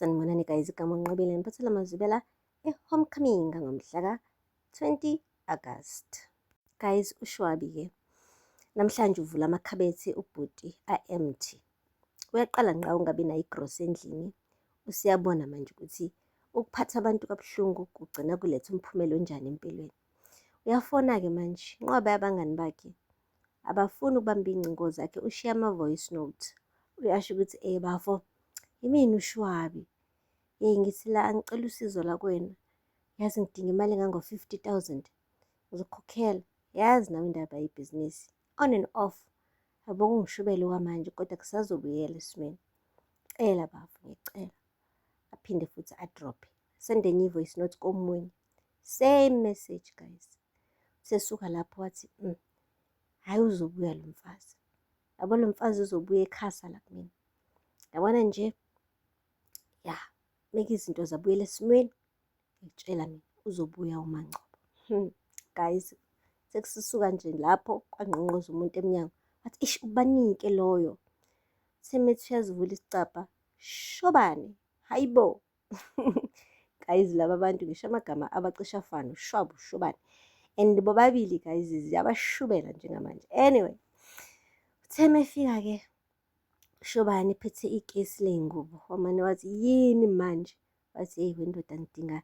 Sanibonani guys, igama unqobile ngiphathela amazwibela e-homecoming ngomhla ka-20 August. Guys, uShwabi-ke namhlanje uvula amakhabethe ubhuti a-empty. Uyaqala ngqa ungabi nayo igross endlini. Usiyabona manje ukuthi ukuphatha abantu kabuhlungu kugcina kuletha umphumela onjani empilweni. Uyafona-ke manje, inqwaba yabangani bakhe abafuni ukubamba iy'ngcingo zakhe, ushiya ama-voice note. Uyasho ukuthi bafo, yimina uShwabi. Ngithi la angicela usizo lakwena. Yazi ngidinga imali engango-50,000. Ngizokukhokhela. Yazi nawe indaba yebhizinisi. On and off. Yabo kungishubela okwamanje kodwa kusazobuyela esimeni. Cela bafo, ngiyacela. Aphinde futhi adrophe. Send enye i-voice note komunye. Same message guys. Sesuka lapho wathi, hhayi uzobuya lo mfazi. Yabo lo mfazi uzobuya ekhasa la kumina. Yabona nje, ya, make izinto zabuyela esimweni. Ngitshela mina, uzobuya uMaNgcobo. Guys, sekusisuka nje lapho kwangqongqoza umuntu emnyango. Wathi, ish, ubanike loyo. Semethi uyazivula isicabha. Shobane, hayibo. Guys, laba bantu ngisho amagama abacisha afana, uShwabi, uShobane. And bobabili guys ziyabashubela njengamanje. Anyway, uthe mefika-ke uShobane ephethe ikesi ley'ngubo. Wamane wathi, yini manje? Wathi, wendoda ngidinga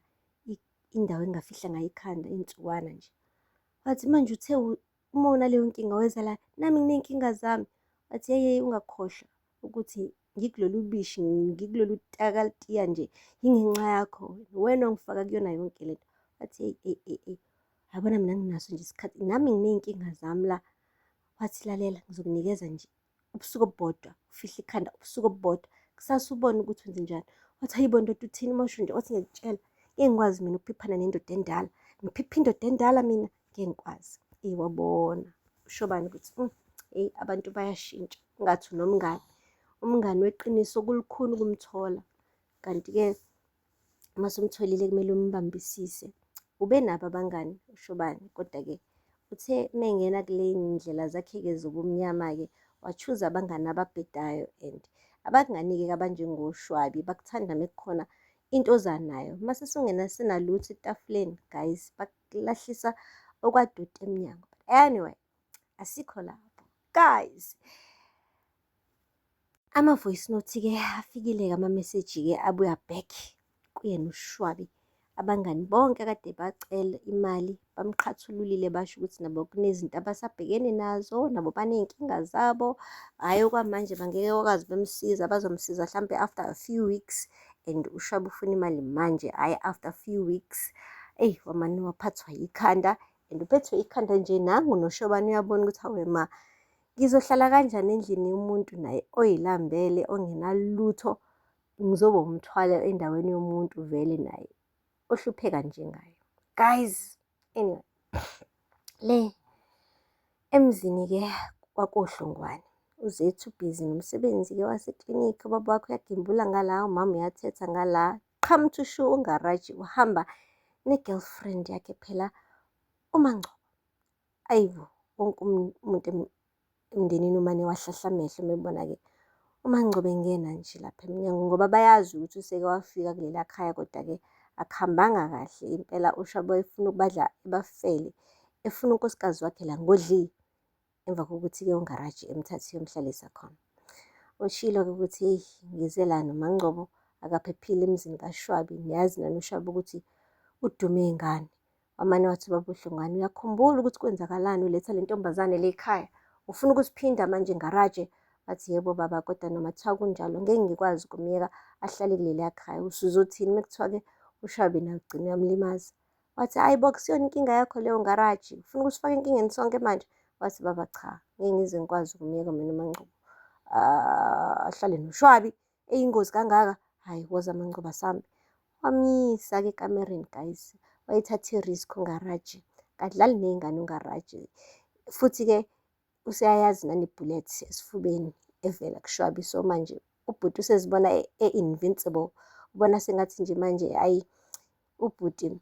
indawo engafihla ngayo ikhanda, insukwana nje. Wathi, manje uthe uma unaleyo nkinga weza la, nami nginey'nkinga zami. Wathi, yeye ungakhohlwa ukuthi ngikulolu bishi, ngikulolu takalitiya nje, yingenxa yakho. Wena ongifaka kuyona yonke lento. Wathi, yabona mina nginaso nje isikhathi, nami nginey'nkinga zami la. Wathi, lalela, ngizokunikeza nje ubusuku obubodwa, ufihle ikhanda ubusuku obubodwa. Kusasa ubone ukuthi wenze njani. Wathi, hayibo ndoda uthini mosho nje? Wathi, ngiyakutshela, ngeke ngikwazi mina ukuphiphana nendoda endala. Ngiphipha indoda endala mina, ngeke ngikwazi. Wabona uShobane ukuthi abantu bayashintsha. Ungathi unomngani. Umngani weqiniso kulukhuni ukumthola. Kanti-ke uma sumtholile kumele umbambisise. Ube nabo abangani uShobane, kodwa-ke uthe mengena kule ndlela zakhe-ke zobumnyama-ke wachuza abangani ababhedayo and abangani-ke abanjengoShwabi bakuthanda mekukhona into ozanayo. Uma sesungenalutho etafuleni guys, bakulahlisa okwaduta emnyango. Anyway, asikho lapho guys. Ama-voice note-ke afikile-ke ama-message-ke abuya back kuyena uShwabi. Abangani bonke kade bacela imali bamqhathululile basho ukuthi nabo kunezinto abasabhekene nazo, nabo baney'nkinga zabo. Hhayi okwamanje bangeke bakwazi bemsiza, bazomsiza hlampe after a few weeks. And uShwabi ufuna imali manje, hhayi after a few weeks. Wamane waphathwa yikhanda. And uphethwe ikhanda nje nangu noShobane uyabona ukuthi hawe ma, ngizohlala kanjani endlini yomuntu naye oyilambele ongenalutho, ngizoba umthwalo endaweni yomuntu vele naye ohlupheka njengayo. Guys, anyway, le emzini-ke kwaKohlongwane uZethu busy nomsebenzi-ke waseklinikhi. Ubaba wakho uyagimbula ngala, umama uyathetha ngala. Come to show ungaraji uhamba ne-girlfriend yakhe phela uMaNgcobo. Ayibo, wonke umuntu emndenini umane wahlahla amehlo mebona-ke uMaNgcobo engena nje lapha emnyango, ngoba bayazi ukuthi useke wafika kulela khaya, kodwa-ke akuhambanga kahle impela. uShwabi wayefuna ukubadla ebafele, efuna unkosikazi wakhe la ngodli. Emva kokuthi-ke ungaraji emthathe yomhlalisa khona. Ushilo-ke ukuthi ngize la noMaNgcobo akaphephile emzini kaShwabi. Niyazi nani uShwabi ukuthi udume ngani. Wamane wathi ubaba uHlongwane, uyakhumbula ukuthi kwenzakalani uletha le ntombazane le ekhaya? Ufuna ukusiphinda manje ngaraje? Wathi, yebo baba, kodwa noma kuthiwa kunjalo ngeke ngikwazi ukumyeka ahlale kuleliya khaya. Usuzothini mekuthiwa-ke uShwabi naye ugcine uyamlimaza? Wathi, hayi bo, kusiyona inkinga yakho leyo ngaraji, ufuna ukusifaka enkingeni sonke manje? Wathi, baba cha, ngeke ngize ngikwazi ukumyeka mina uMaNgcobo ahlale noShwabi eyingozi kangaka. Hhayi, woza MaNgcobo asambe. Wamyisa-ke ekamereni guys, wayithatha i-risk ungaraji, kadlali ney'ngane ungaraji. Futhi-ke useyayazi nane-bullet esifubeni evela kuShwabi. So manje ubhuti usezibona e-invincible. Ubona sengathi nje manje hayi ubhuti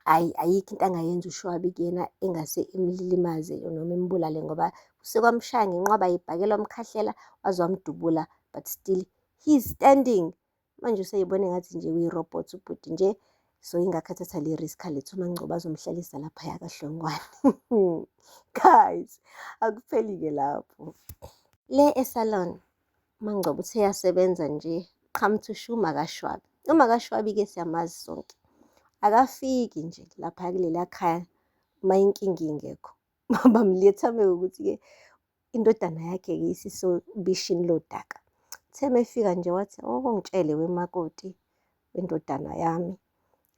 ayikho into angayenza uShwabi kuyena engase imlimaze noma imbulale, ngoba usekwamshaya ngenqwaba ayibhakela wamkhahlela waze wamdubula, but still he's standing. manje useyibone ngathi nje uyirobhothi ubhuti nje. So ingakhathatha le risk alethu uMaNgcobo azomhlalisa laphaya kaHlongwane. Guys, akupheli-ke lapho. Le esalon uMaNgcobo uthe yasebenza nje qhamthushu uMakashwabi. uMakashwabi-ke siyamazi sonke. Akafiki nje lapha kuleliya khaya uma inkinga ingekho. Bamletha mekuthi-ke indodana yakhe-ke isisobishini lodaka. Uthe mefika nje wathi, ngitshele wemakoti wendodana yami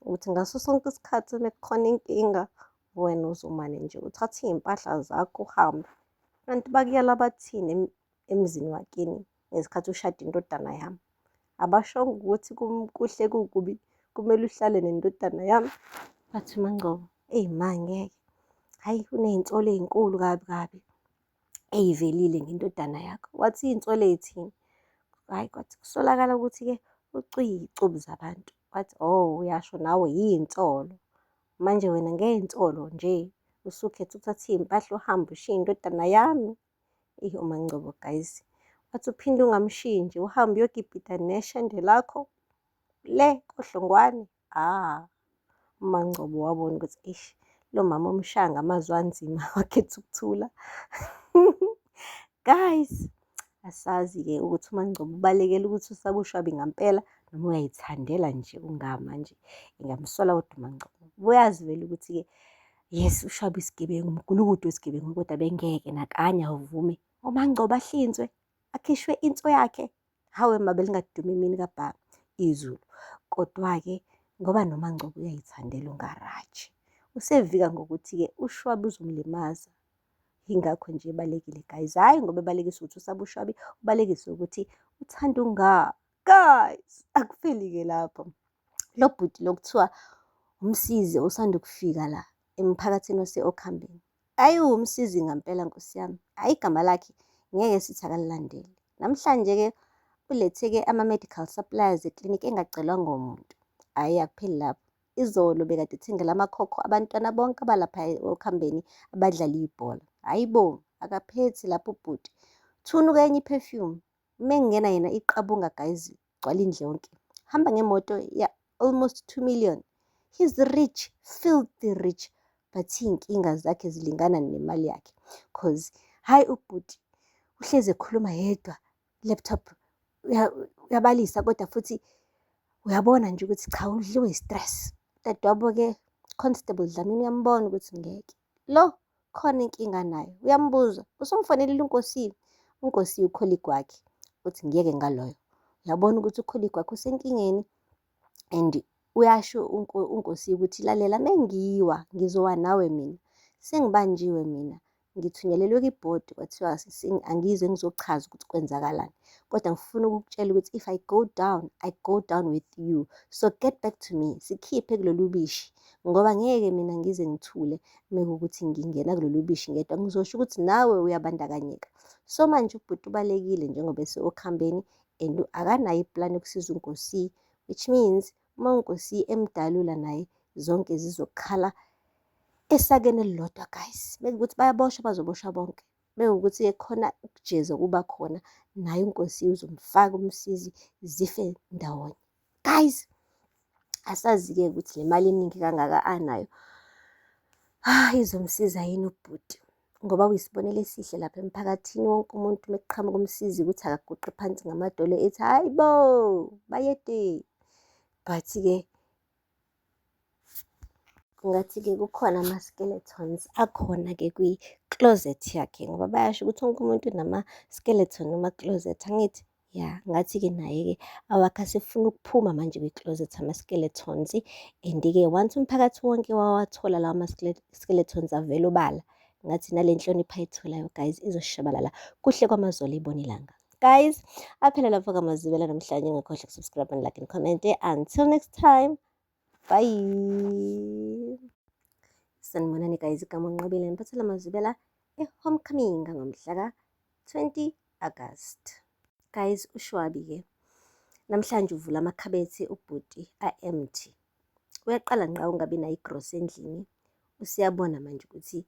ukuthi ngaso sonke isikhathi mekukhona inkinga wena uzomane nje uthathe iy'mpahla zakho uhambe. Kanti bakuyala bathini emzini wakini ngesikhathi ushada indodana yami? Abashongo ukuthi kuhle kukubi kumele uhlale nendodana yami? Bathi uMaNgcobo, eyi ma ngeke. Hhayi uney'nsolo ey'nkulu kabi kabi ey'velile ngendodana yakho. Wathi iy'nsolo ey'thini? Hhayi kwathi kusolakala ukuthi-ke ucwile iy'cubu zabantu. Wathi uyasho nawe yiy'nsolo. Manje wena ngey'nsolo nje usukhetha ukuthatha iy'mpahla uhambe ushiye indodana yami? uMaNgcobo guys. Wathi uphinde ungamshiyi uhambe uyogibhida neshende lakho le koHlongwane. uMaNgcobo wabona ukuthi lo mama omshaya ngamazwi anzima wakhetha ukuthula. Guys, asazi-ke ukuthi uMaNgcobo ubalekela ukuthi usaba ushwabi ngampela noma uyayithandela nje ungama nje. Ngingamsola kodwa uMaNgcobo. Uyazi vele ukuthi-ke yes ushwabi isigebengu, umgulukudu wesigebengu, kodwa bengeke nakanye awuvume uMaNgcobo ahlinzwe akhishwe into yakhe. Hawe ma belingadumi imini kababa izulu. Kodwa-ke ngoba noMaNgcobo uyayithandela ungaraji. Usevika ngokuthi-ke ushwabi uzomlimaza. Yingakho nje ebalekile guys. Hhayi ngoba ebalekisa ukuthi usaba ushwabi, ubalekisa ukuthi uthanda ungaka. Guys, akupheli-ke lapho. Lo bhuti lo kuthiwa umsizi osanda kufika la emphakathini ose-Okhambeni. Hhayi umsizi ngampela nkosi yami. Hhayi igama lakhe ngeke sithi akalilandele. Namhlanje-ke ulethe-ke ama-medical supplies eklinikhi engacelwanga umuntu. Hhayi akupheli lapho. Izolo bekade ethengela amakhokho abantwana bonke abalapha Okhambeni abadlala ibhola. Hhayi bo, akaphethi lapho ubhuti. Thuna enye i-perfume. Mengingena yena iqabunga guys, gcwala indlu yonke. Hamba ngemoto ya almost 2 million. He's rich, filthy rich. But iy'nkinga zakhe zilingana nemali yakhe. Cause hhayi ubhuti uhlezi ekhuluma yedwa, laptop uyabalisa kodwa futhi uyabona nje ukuthi cha udliwe i-stress. Dadewabo-ke Constable Dlamini uyambona ukuthi ngeke. Lo khona inkinga nayo. Uyambuza, usumfonelile uNkosini? uNkosini ukholigi wakhe uthi ngiyeke ngaloyo. Uyabona ukuthi ukholigi wakhe usenkingeni and uyasho uNkosini ukuthi lalela mengiwa ngizowa nawe mina. Sengibanjiwe mina. Ngithunyelelwe kwibhodi kwathiwa angize ngizochaza ukuthi kwenzakalani. Kodwa ngifuna ukukutshela ukuthi if I go down with you. So get back to me. Sikhiphe kulolu bishi. Ngoba ngeke mina ngize ngithule mekuwukuthi ngingena kulolu bishi ngedwa. Ngizosho ukuthi nawe uyabandakanyeka. So manje ubhuti ubalekile njengoba ese-Okhambeni and akanayo iplan yokusiza uNkosini. Which means uma uNkosini emdalula naye zonke zizokhala esakeni elilodwa guys. Mekuwukuthi bayaboshwa bazoboshwa bonke. Mekuwukuthi khona ukujeza kuba khona naye uNkosini uzomfaka umsizi zife ndawonye. Guys, asazi-ke ukuthi le mali eningi kangaka anayo izomsiza yini ubhuti. Ngoba uyisibonelo esihle lapha emphakathini wonke umuntu mekuqhamuka umsizi ukuthi akaguqe phansi ngamadolo ethi hayi bo bayede. But-ke kungathi-ke kukhona ama-skeletons akhona-ke kwi-closet yakhe ngoba bayasho ukuthi wonke umuntu unama-skeleton noma closet angithi. Ya, ngathi-ke naye-ke awakhe asefuna ukuphuma manje kwi-closet ama-skeletons. And-ke once umphakathi wonke wawathola lawo ama-skeletons avele obala. Ngathi nale nhlonipho ayitholayo guys izoshabalala kuhle kwamazolo ibona ilanga. Guys, aphela lapho kamazibela namhlanje. Ngakhohlwa ukusubscribe and like and comment. Until next time. Bye. Sanibonani guys, igama ngiNqobile ngiphathela amazibela e-homecoming ngomhla ka-20 August. Guys, ushwabi-ke namhlanje uvula amakhabethe ubhuti a-empty. Uyaqala ngqa ungabi nayo igross endlini. Usiyabona manje ukuthi